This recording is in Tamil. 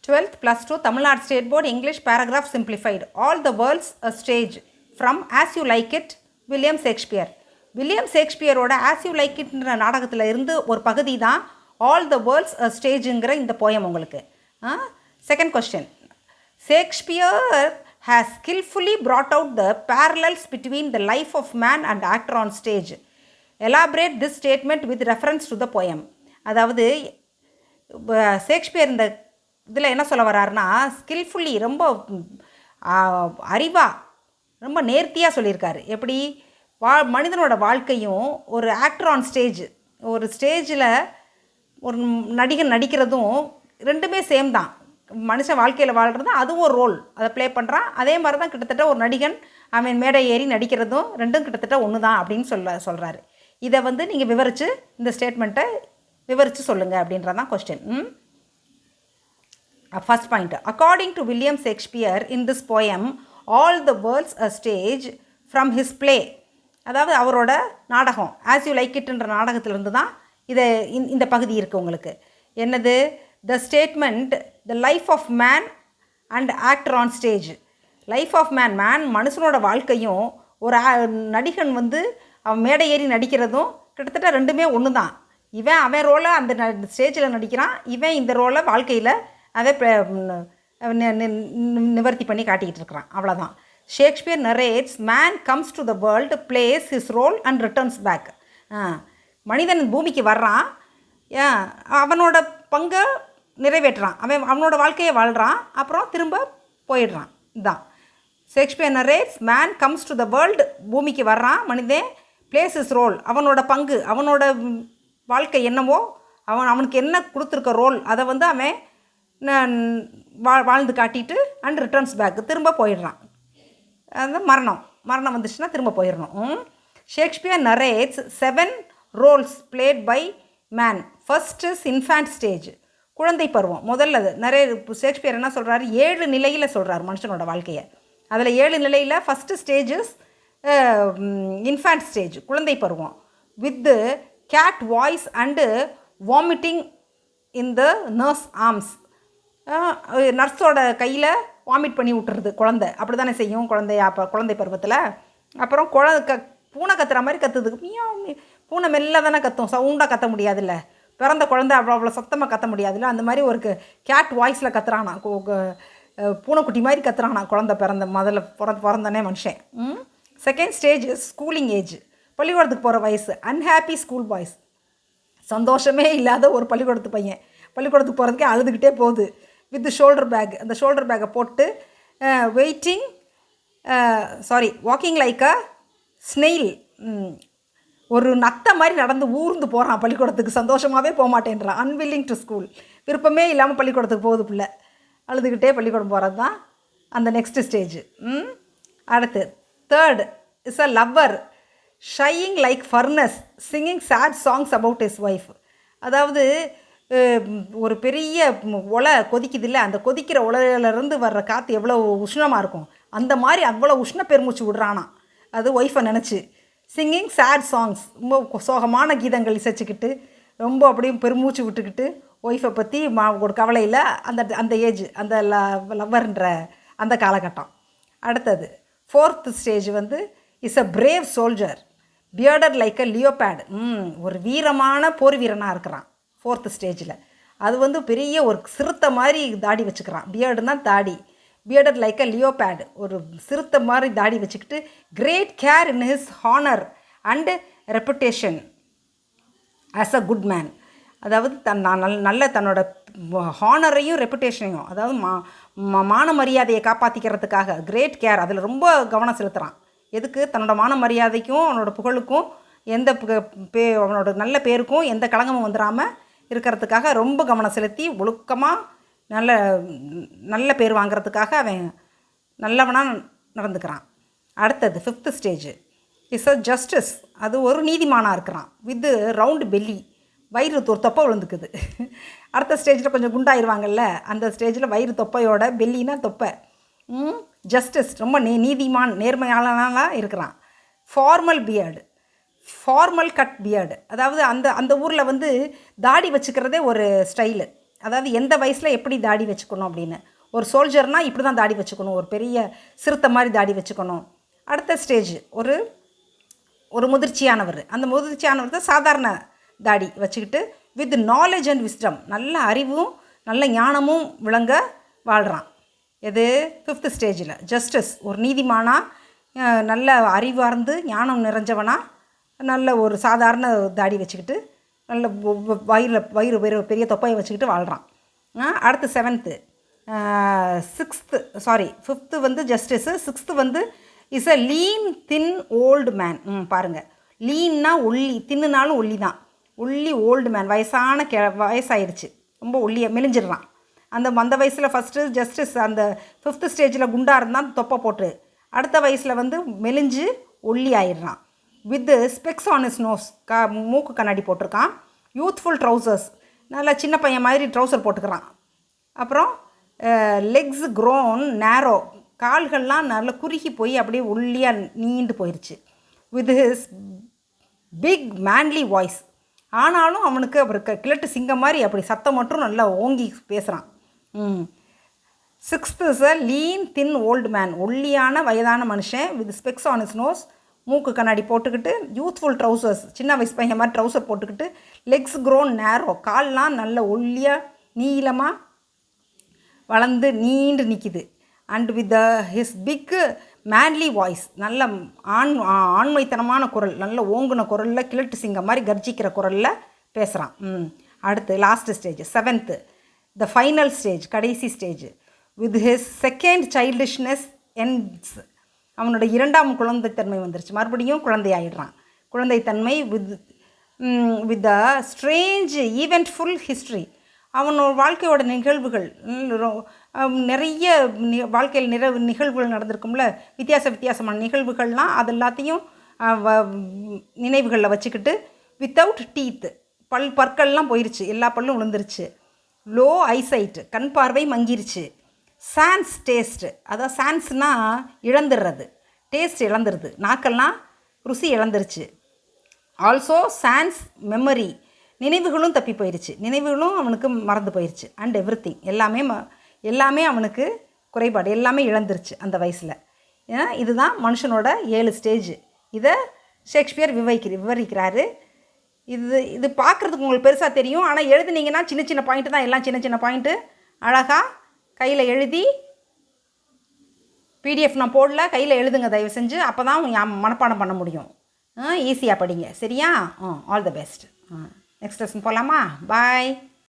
12th plus 2 Tamil Nadu State Board English paragraph simplified. All the world's a stage from As You Like It, William Shakespeare. William ஷேக்ஸ்பியரோட ஆஸ் யூ லைக் இட்ன்ற நாடகத்தில் இருந்து ஒரு பகுதி தான் ஆல் த வேர்ல்ட்ஸ் அ ஸ்டேஜுங்கிற இந்த போயம் உங்களுக்கு. Second question, Shakespeare has skillfully brought out the parallels between the life of man and actor on stage. Elaborate this statement with reference to the poem. அதாவது ஷேக்ஸ்பியர் இந்த இதில் என்ன சொல்ல வர்றாருன்னா, ஸ்கில்ஃபுல்லி ரொம்ப அறிவாக ரொம்ப நேர்த்தியாக சொல்லியிருக்காரு. எப்படி மனிதனோட வாழ்க்கையும் ஒரு ஆக்டர் ஆன் ஸ்டேஜ், ஒரு ஸ்டேஜில் ஒரு நடிகன் நடிக்கிறதும் ரெண்டுமே சேம் தான். மனுஷன் வாழ்க்கையில் வாழ்கிறதும் அதுவும் ஒரு ரோல், அதை ப்ளே பண்ணுறான். அதே மாதிரி தான் கிட்டத்தட்ட ஒரு நடிகன் அவன் மேடை ஏறி நடிக்கிறதும் ரெண்டும் கிட்டத்தட்ட ஒன்று தான் அப்படின்னு சொல்கிறாரு. இதை நீங்கள் விவரித்து இந்த ஸ்டேட்மெண்ட்டை விவரித்து சொல்லுங்கள் அப்படின்றதான் question. First point, according to William Shakespeare, in this poem, all the world's a stage from his play. அதாவது அவரோட நாடகம் ஆஸ் யூ லைக் இட்ன்ற நாடகத்திலிருந்து தான் இந்த பகுதி இருக்குது உங்களுக்கு. என்னது? The statement, the life of man and actor on stage. Life of man மனுஷனோட வாழ்க்கையும் ஒரு நடிகன் அவன் மேடை ஏறி நடிக்கிறதும் கிட்டத்தட்ட ரெண்டுமே ஒன்று தான். அவன் ரோலை அந்த ஸ்டேஜில் நடிக்கிறான், இவன் இந்த ரோலை வாழ்க்கையில் அதை நிவர்த்தி பண்ணி காட்டிக்கிட்டு இருக்கிறான். அவ்வளோதான். Shakespeare narrates, man comes to the world, plays his role and returns back. மனிதன் பூமிக்கு வர்றான், அவனோட பங்கை நிறைவேற்றுறான், அவனோட வாழ்க்கையை வாழ்கிறான், அப்புறம் திரும்ப போயிடுறான். இதுதான் Shakespeare narrates, man comes to the world, பூமிக்கு வர்றான் மனிதன், பிளேஸ் ஹிஸ் ரோல், அவனோட பங்கு, அவனோட வாழ்க்கை என்னவோ, அவனுக்கு என்ன கொடுத்துருக்க ரோல் அதை அவன் வாழ்ந்து காட்டிட்டு அண்ட் ரிட்டர்ன்ஸ் பேக், திரும்ப போயிடுறான். அந்த மரணம் வந்துச்சுன்னா திரும்ப போயிடணும். Shakespeare narrates 7 roles played by man. First is infant stage, குழந்தை பருவம். முதல்ல ஷேக்ஸ்பியர் என்ன சொல்கிறாரு, 7 நிலையில் சொல்கிறார் மனுஷனோட வாழ்க்கையை. அதில் 7 நிலையில் ஃபஸ்ட்டு ஸ்டேஜஸ் இன்ஃபேண்ட் ஸ்டேஜ், குழந்தை பருவம், with cat voice and vomiting in the nurse arms. நர்ஸோட கையில் வாமிட் பண்ணி விட்டுறது குழந்தை. அப்படி தானே செய்யும் குழந்தை பருவத்தில். அப்புறம் பூனை கத்துற மாதிரி கத்துது. பூனை மெல்ல தானே கத்தும், சவுண்டாக கத்த முடியாதுல்ல. பிறந்த குழந்தை அவ்வளோ சத்தமாக கத்த முடியாதுல்ல. அந்த மாதிரி ஒரு கேட் வாய்ஸில் கத்துறானா, பூனைக்குட்டி மாதிரி கத்துறானா குழந்தை முதல்ல பிறந்தனே மனுஷன். செகண்ட் ஸ்டேஜ் ஸ்கூலிங் ஏஜ், பள்ளிக்கூடத்துக்கு போகிற வயசு. அன்ஹாப்பி ஸ்கூல் பாய்ஸ், சந்தோஷமே இல்லாத ஒரு பள்ளிக்கூடத்து பையன் பள்ளிக்கூடத்துக்கு போகிறதுக்கே அழுதுகிட்டே போகுது. வித் ஷோல்டர் பேக், அந்த ஷோல்டர் பேக்கை போட்டு வாக்கிங் லைக் அ ஸ்னெயில், ஒரு நத்தை மாதிரி நடந்து ஊர்ந்து போகிறான் பள்ளிக்கூடத்துக்கு, சந்தோஷமாகவே போக மாட்டேன்றான். அன்வில்லிங் டு ஸ்கூல், விருப்பமே இல்லாமல் பள்ளிக்கூடத்துக்கு போகுது பிள்ளை, அழுதுகிட்டே பள்ளிக்கூடம் போகிறது தான் அந்த நெக்ஸ்ட் ஸ்டேஜ். அடுத்து third is a lover, ஷையிங் like furnace, singing chat songs about his wife. அதாவது ஒரு பெரிய ஒலை கொதிக்குது இல்லை, அந்த கொதிக்கிற உலையிலேருந்து வர்ற காற்று எவ்வளோ உஷ்ணமாக இருக்கும், அந்த மாதிரி அவ்வளோ உஷ்ண பெருமூச்சு விடுறானா அது ஒய்ஃபை நினச்சி. சிங்கிங் சேட் சாங்ஸ், ரொம்ப சோகமான கீதங்கள் இசைச்சிக்கிட்டு ரொம்ப அப்படியே பெருமூச்சு விட்டுக்கிட்டு ஒய்ஃபை பற்றி ஒரு கவலையில் அந்த ஏஜ், அந்த லவ்வர்ன்ற அந்த காலகட்டம். அடுத்தது fourth stage is a brave soldier, bearded like a leopard. ஒரு வீரமான போர் வீரனாக இருக்கிறான் ஃபோர்த்து ஸ்டேஜில். அது பெரிய ஒரு சிறுத்தை மாதிரி தாடி வச்சுக்கிறான். பியர்டுனா தாடி, பியர்டட் லைக் அ லியோபேட், ஒரு சிறுத்தை மாதிரி தாடி வச்சுக்கிட்டு. Great care in his honour and reputation as a good man. அதாவது நல்ல தன்னோட ஹானரையும் ரெப்புடேஷனையும், அதாவது மான மரியாதையை காப்பாற்றிக்கிறதுக்காக கிரேட் கேர், அதில் ரொம்ப கவனம் செலுத்துகிறான். எதுக்கு? தன்னோட மான மரியாதைக்கும் அவனோட புகழுக்கும் எந்த அவனோட நல்ல பேருக்கும் எந்த களங்கமும் வந்துடாமல் இருக்கிறதுக்காக ரொம்ப கவனம் செலுத்தி ஒழுக்கமாக நல்ல பேர் வாங்கிறதுக்காக அவன் நல்லவனாக நடந்துக்கிறான். அடுத்தது fifth stage is a justice, அது ஒரு நீதிமானாக இருக்கிறான். வித் ரவுண்டு பெல்லி, வயிறு ஒரு தொப்பை விழுந்துக்குது. அடுத்த ஸ்டேஜில் கொஞ்சம் குண்டாயிருவாங்கல்ல, அந்த ஸ்டேஜில் வயிறு தொப்பையோட, பெல்லினா தொப்பை. ஜஸ்டிஸ், ரொம்ப நீதிமான் நேர்மையாளனாக இருக்கிறான். Formal beard, formal cut beard, அதாவது அந்த ஊரில் தாடி வச்சுக்கிறதே ஒரு ஸ்டைலு. அதாவது எந்த வயசில் எப்படி தாடி வச்சுக்கணும் அப்படின்னு. ஒரு சோல்ஜர்னால் இப்படி தான் தாடி வச்சுக்கணும், ஒரு பெரிய சிறுத்தை மாதிரி தாடி வச்சுக்கணும். அடுத்த ஸ்டேஜ் ஒரு ஒரு முதிர்ச்சியானவர். அந்த முதிர்ச்சியானவர் தான் சாதாரண தாடி வச்சுக்கிட்டு வித் நாலேஜ் அண்ட் விஸ்டம், நல்ல அறிவும் நல்ல ஞானமும் விளங்க வாழ்கிறான். எது 5th ஸ்டேஜில் ஜஸ்டிஸ், ஒரு நீதிமானா, நல்ல அறிவார்ந்து ஞானம் நிறைஞ்சவனா, நல்ல ஒரு சாதாரண தாடி வச்சுக்கிட்டு நல்ல வயிறு பெரிய தொப்பையை வச்சுக்கிட்டு வாழ்கிறான். அடுத்து 7th 5th வந்து ஜஸ்டிஸு, 6th வந்து is a lean thin old man. பாருங்கள், லீன்னா ஒல்லி, தின்னுனாலும் ஒல்லி தான், ஒல்லி ஓல்டு மேன், வயசாயிருச்சு, ரொம்ப ஒல்லியாக மெலிஞ்சிடுறான். அந்த வயசில் ஃபஸ்ட்டு ஜஸ்டிஸ் அந்த 5th ஸ்டேஜில் குண்டாக இருந்தால் தொப்பை போட்டு, அடுத்த வயசில் வந்து மெலிஞ்சு ஒல்லி ஆயிடுறான். With specs on is nose, மூக்கு கண்ணாடி போட்டிருக்கான். யூத்ஃபுல் ட்ரௌசர்ஸ், நல்லா சின்ன பையன் மாதிரி ட்ரௌசர் போட்டுக்கிறான். அப்புறம் லெக்ஸ் க்ரோன் நேரோ, கால்கள்லாம் நல்லா குறுகி போய் அப்படியே ஒல்லியாக நீண்டு போயிடுச்சு. With his big manly voice, ஆனாலும் அவனுக்கு அவருக்கு கிழட்டு சிங்கம் மாதிரி அப்படி சத்தம் மட்டும் நல்லா ஓங்கி பேசுகிறான். 6th is a lean thin old man, ஒல்லியான வயதான மனுஷன். With specs on is nose, மூக்கு கண்ணாடி போட்டுக்கிட்டு. யூத்ஃபுல் ட்ரௌசர்ஸ், சின்ன வயசு பையன் மாதிரி ட்ரௌசர் போட்டுக்கிட்டு. லெக்ஸ் க்ரோன் நேரோ, கால்லாம் நல்ல ஒல்லியாக நீளமாக வளர்ந்து நீண்டு நிற்கிது. And with his big manly voice, நல்ல ஆண்மைத்தனமான குரல், நல்ல ஓங்குன குரலில் கிழட்டு சிங்கம் மாதிரி கர்ஜிக்கிற குரலில் பேசுகிறான். அடுத்து last stage 7th the final stage, கடைசி stage. With his second childishness ends, அவனோட 2ஆம் குழந்தைத்தன்மை வந்துருச்சு, மறுபடியும் குழந்தையாயிடுறான். குழந்தைத்தன்மை with the strange eventful history, அவனோட வாழ்க்கையோட நிகழ்வுகள் நிறைய வாழ்க்கையில் நிகழ்வுகள் நடந்திருக்கும்ல, வித்தியாசமான நிகழ்வுகள்லாம் அது எல்லாத்தையும் நினைவுகளில் வச்சுக்கிட்டு. வித்தவுட் டீத், பற்கள்லாம் போயிடுச்சு, எல்லா பல்லும் விழுந்துருச்சு. லோ ஐசைட், கண் பார்வை மங்கிருச்சு. சான்ஸ் டேஸ்ட், அதாவது சான்ஸ்னால் இழந்துடுறது, டேஸ்ட் இழந்துருது, நாக்கெல்லாம் ருசி இழந்துருச்சு. ஆல்சோ சான்ஸ் மெமரி, நினைவுகளும் தப்பி போயிடுச்சு, நினைவுகளும் அவனுக்கு மறந்து போயிடுச்சு. அண்ட் எவ்ரிதிங், எல்லாமே அவனுக்கு குறைபாடு, எல்லாமே இழந்துருச்சு அந்த வயசில். இதுதான் மனுஷனோட 7 ஸ்டேஜ். இதை ஷேக்ஸ்பியர் விவரிக்கிறாரு. இது பார்க்குறதுக்கு உங்களுக்கு பெருசாக தெரியும், ஆனால் எழுதுனீங்கன்னா சின்ன பாயிண்ட்டு தான், எல்லாம் சின்ன பாயிண்ட்டு அழகாக கையில் எழுதி, PDF நான் போடல, கையில் எழுதுங்க தயவு செஞ்சு, அப்போ தான் மனப்பாடம் பண்ண முடியும். ஈஸியாக படிங்க, சரியா? All the best. Next lesson போகலாமா? பாய்.